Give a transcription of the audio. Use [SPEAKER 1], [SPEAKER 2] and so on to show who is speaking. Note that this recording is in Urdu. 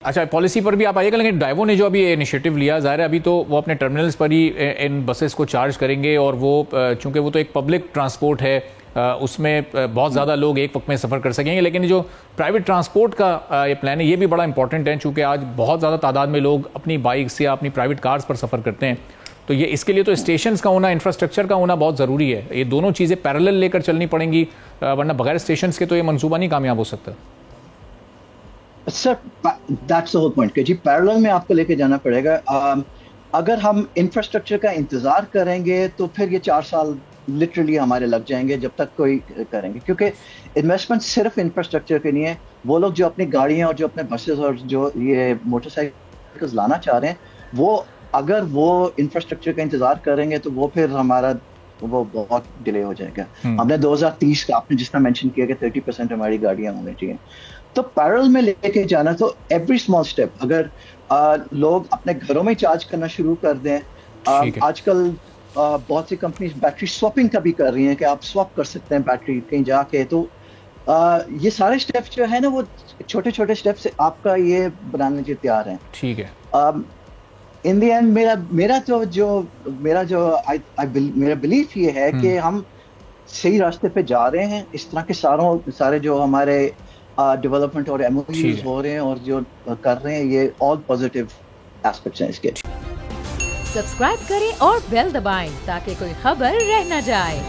[SPEAKER 1] اچھا پالیسی پر بھی آپ آئیے گا, لیکن ڈائیو نے جو ابھی انیشیٹو لیا, ظاہر ہے ابھی تو وہ اپنے ٹرمینلز پر ہی ان بسز کو چارج کریں گے, اور وہ چونکہ وہ تو ایک پبلک ٹرانسپورٹ ہے, اس میں بہت زیادہ لوگ ایک وقت میں سفر کر سکیں گے, لیکن جو پرائیویٹ ٹرانسپورٹ کا یہ پلان ہے یہ بھی بڑا امپورٹنٹ ہے, چونکہ آج بہت زیادہ تعداد میں لوگ اپنی بائکس یا اپنی پرائیویٹ کارز پر سفر کرتے ہیں, تو یہ اس کے لیے تو اسٹیشنز کا ہونا, انفراسٹرکچر کا ہونا بہت ضروری ہے. یہ دونوں چیزیں پیرالل لے کر چلنی پڑیں گی, ورنہ بغیر اسٹیشنز کے تو یہ منصوبہ نہیں کامیاب ہو سکتا.
[SPEAKER 2] سر دیٹس دا ہول پوائنٹ کہ جی پیرالل میں آپ کو لے کے جانا پڑے گا. اگر ہم انفراسٹرکچر کا انتظار کریں گے تو پھر یہ 4 سال لٹرلی ہمارے لگ جائیں گے جب تک کوئی کریں گے, کیونکہ انویسٹمنٹ صرف انفراسٹرکچر کے نہیں ہے. وہ لوگ جو اپنی گاڑیاں اور جو اپنے بسز اور جو یہ موٹر سائیکل لانا چاہ رہے ہیں, وہ اگر وہ انفراسٹرکچر کا انتظار کریں گے تو وہ پھر ہمارا وہ بہت ڈیلے ہو جائے گا. ہم نے 2030 کا آپ نے جس طرح مینشن کیا کہ 30% ہماری گاڑیاں ہونی چاہیے, تو پیرل میں لے کے جانا. تو ایوری اسمال اسٹیپ, اگر لوگ اپنے گھروں میں چارج کرنا شروع کر دیں, آج کل بہت سی کمپنیز بیٹری سواپنگ کا بھی کر رہی ہیں کہ آپ سواپ کر سکتے ہیں بیٹری کہیں جا کے, تو یہ سارے اسٹیپس جو ہے نا وہ چھوٹے چھوٹے اسٹیپس آپ کا یہ بنانے کے تیار ہیں.
[SPEAKER 1] ٹھیک ہے.
[SPEAKER 2] ان دی اینڈ میرا بلیف یہ ہے کہ ہم صحیح راستے پہ جا رہے ہیں. اس طرح کے سارے جو ہمارے ڈیولپمنٹ اور MOUs ہو رہے ہیں اور جو کر رہے ہیں, یہ آل پازیٹیو ایسپیکٹس ہیں اس کے.
[SPEAKER 3] سبسکرائب کریں اور بیل دبائیں تاکہ کوئی خبر رہ نہ جائے.